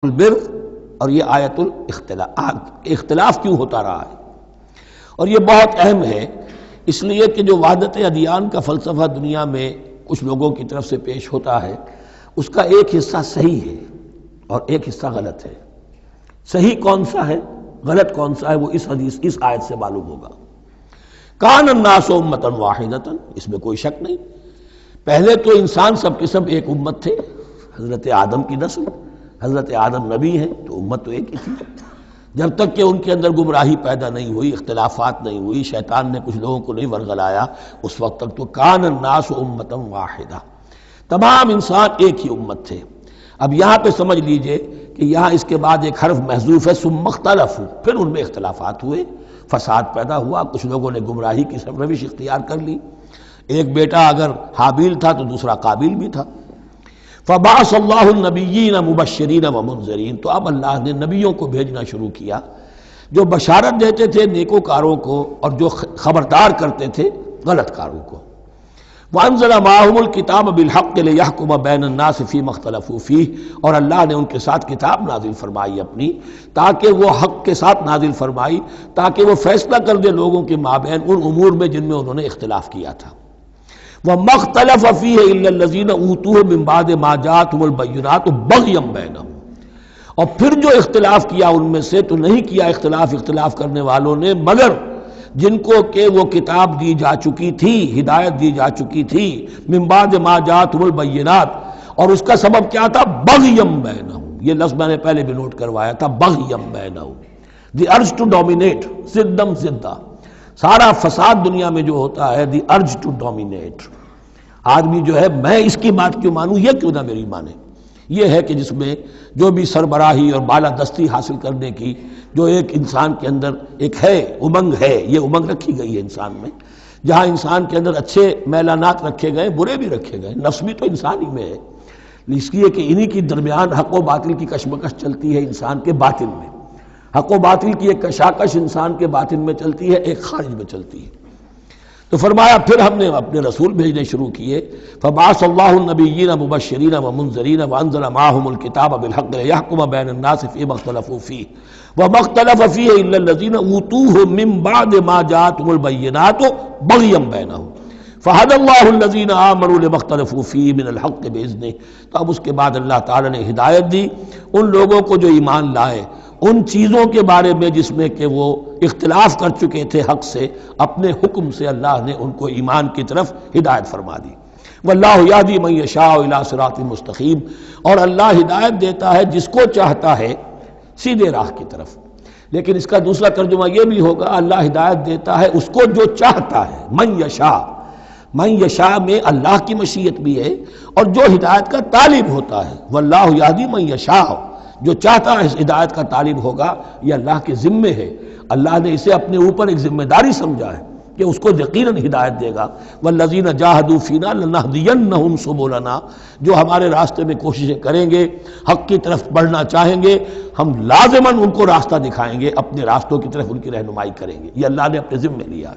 البر اور یہ آیت الاختلاف، اختلاف کیوں ہوتا رہا ہے، اور یہ بہت اہم ہے اس لیے کہ جو وحدت ادیان کا فلسفہ دنیا میں کچھ لوگوں کی طرف سے پیش ہوتا ہے اس کا ایک حصہ صحیح ہے اور ایک حصہ غلط ہے۔ صحیح کون سا ہے، غلط کون سا ہے، وہ اس آیت سے معلوم ہوگا۔ کان الناس امۃ واحدۃ، اس میں کوئی شک نہیں، پہلے تو انسان سب کے سب ایک امت تھے، حضرت آدم کی نسل، حضرت آدم نبی ہیں تو امت تو ایک ہی تھی، جب تک کہ ان کے اندر گمراہی پیدا نہیں ہوئی، اختلافات نہیں ہوئی، شیطان نے کچھ لوگوں کو نہیں ورگلایا، اس وقت تک تو کان الناس امۃ واحدہ، تمام انسان ایک ہی امت تھے۔ اب یہاں پہ سمجھ لیجئے کہ یہاں اس کے بعد ایک حرف محذوف ہے، ثم اختلفوا، پھر ان میں اختلافات ہوئے، فساد پیدا ہوا، کچھ لوگوں نے گمراہی کی روش اختیار کر لی، ایک بیٹا اگر حابیل تھا تو دوسرا قابیل بھی تھا۔ فبعث اللہ النبیین مبشرین ومنذرین، تو اب اللہ نے نبیوں کو بھیجنا شروع کیا جو بشارت دیتے تھے نیکوکاروں کو اور جو خبردار کرتے تھے غلط کاروں کو۔ وانزل معهم الکتاب بالحق لیحکم بین الناس فیما اختلفوا فیہ، اور اللہ نے ان کے ساتھ کتاب نازل فرمائی اپنی، تاکہ وہ حق کے ساتھ نازل فرمائی، تاکہ وہ فیصلہ کر دے لوگوں کے مابین ان امور میں جن میں انہوں نے اختلاف کیا تھا۔ وَمَا اخْتَلَفَ فِيهِ إِلَّا الَّذِينَ أُوتُوهُ مِن بَعْدِ مَا جَاءَتْهُمُ الْبَيِّنَاتُ بَغْيًا بَيْنَهُمْ، اور پھر جو اختلاف کیا ان میں سے تو نہیں کیا اختلاف کرنے والوں نے مگر جن کو کہ وہ کتاب دی جا چکی تھی، ہدایت دی جا چکی تھی، من بعد ما جاءتهم البینات، اور اس کا سبب کیا تھا، بغیم بینہم، یہ لفظ میں نے پہلے بھی نوٹ کروایا تھا، بغیم بینہم، دی ارج ٹو ڈومینیٹ، زدم زدہ، سارا فساد دنیا میں جو ہوتا ہے، دی ارج ٹو ڈومینیٹ، آدمی جو ہے میں اس کی بات کیوں مانوں، یہ کیوں نہ میری مانے، یہ ہے کہ جس میں جو بھی سربراہی اور بالادستی حاصل کرنے کی جو ایک انسان کے اندر ایک ہے، امنگ ہے، یہ امنگ رکھی گئی ہے انسان میں، جہاں انسان کے اندر اچھے میلانات رکھے گئے، برے بھی رکھے گئے، نفس بھی تو انسان ہی میں ہے، اس لیے کہ انہی کی درمیان حق و باطل کی کشمکش چلتی ہے انسان کے باطن میں، حق و باطل کی ایک کشاکش انسان کے باطن میں چلتی ہے، ایک خارج میں چلتی ہے۔ تو فرمایا پھر ہم نے اپنے رسول بھیجنے شروع کیے، فبعث اللہ النبیین مبشرین ومنذرین وانزل معهم الکتاب بالحق لیحکم بین الناس فیما اختلفوا فیہ وما اختلف فیہ الا الذین اوتوہ من بعد ما جاءتهم البینات بغیا بینہم فہدی اللہ الذین آمنوا لما اختلفوا فیہ من الحق باذنہ۔ تو اب اس کے بعد اللہ تعالی نے ہدایت دی ان لوگوں کو جو ایمان لائے ان چیزوں کے بارے میں جس میں کہ وہ اختلاف کر چکے تھے حق سے، اپنے حکم سے اللہ نے ان کو ایمان کی طرف ہدایت فرما دی۔ واللہ یہدی من یشاء الی صراط مستقیم، اور اللہ ہدایت دیتا ہے جس کو چاہتا ہے سیدھے راہ کی طرف۔ لیکن اس کا دوسرا ترجمہ یہ بھی ہوگا اللہ ہدایت دیتا ہے اس کو جو چاہتا ہے، من یشاء، من یشاء میں اللہ کی مشیت بھی ہے اور جو ہدایت کا طالب ہوتا ہے، واللہ یہدی من یشاء، جو چاہتا ہے اس ہدایت کا طالب ہوگا، یہ اللہ کے ذمے ہے، اللہ نے اسے اپنے اوپر ایک ذمہ داری سمجھا ہے کہ اس کو یقیناً ہدایت دے گا۔ والذین جاہدوا فینا لنہدینہم سبلنا، جو ہمارے راستے میں کوششیں کریں گے، حق کی طرف بڑھنا چاہیں گے، ہم لازماً ان کو راستہ دکھائیں گے، اپنے راستوں کی طرف ان کی رہنمائی کریں گے، یہ اللہ نے اپنے ذمے لیا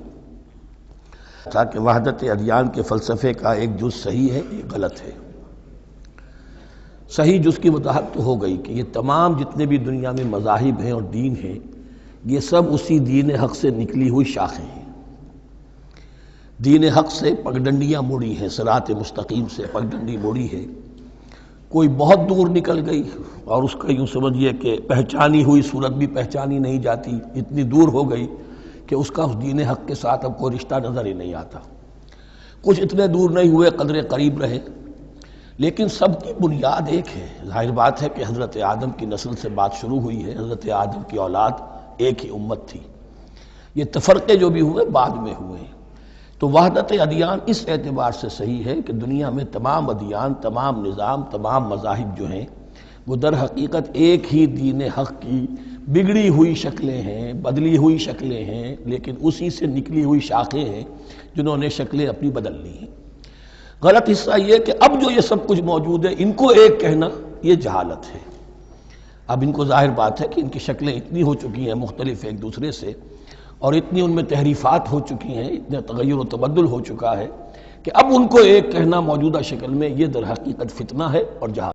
تھا کہ وحدت ادیان کے فلسفے کا ایک جز صحیح ہے، ایک غلط ہے۔ صحیح جز کی وضاحت تو ہو گئی کہ یہ تمام جتنے بھی دنیا میں مذاہب ہیں اور دین ہیں، یہ سب اسی دین حق سے نکلی ہوئی شاخیں ہیں۔ دین حق سے پگڈنڈیاں مڑی ہیں، صراط مستقیم سے پگڈنڈی مڑی ہے، کوئی بہت دور نکل گئی اور اس کا یوں سمجھیے کہ پہچانی ہوئی صورت بھی پہچانی نہیں جاتی، اتنی دور ہو گئی کہ اس کا اس دین حق کے ساتھ اب کوئی رشتہ نظر ہی نہیں آتا۔ کچھ اتنے دور نہیں ہوئے، قدرے قریب رہے، لیکن سب کی بنیاد ایک ہے۔ ظاہر بات ہے کہ حضرت آدم کی نسل سے بات شروع ہوئی ہے، حضرت آدم کی اولاد ایک ہی امت تھی، یہ تفرقے جو بھی ہوئے بعد میں ہوئے ہیں۔ تو وحدت ادیان اس اعتبار سے صحیح ہے کہ دنیا میں تمام ادیان، تمام نظام، تمام مذاہب جو ہیں وہ در حقیقت ایک ہی دین حق کی بگڑی ہوئی شکلیں ہیں، بدلی ہوئی شکلیں ہیں، لیکن اسی سے نکلی ہوئی شاخیں ہیں جنہوں نے شکلیں اپنی بدل لی ہیں۔ غلط حصہ یہ کہ اب جو یہ سب کچھ موجود ہے ان کو ایک کہنا یہ جہالت ہے۔ اب ان کو ظاہر بات ہے کہ ان کی شکلیں اتنی ہو چکی ہیں مختلف ایک دوسرے سے، اور اتنی ان میں تحریفات ہو چکی ہیں، اتنے تغیر و تبدل ہو چکا ہے کہ اب ان کو ایک کہنا موجودہ شکل میں یہ در حقیقت فتنہ ہے اور جہالت۔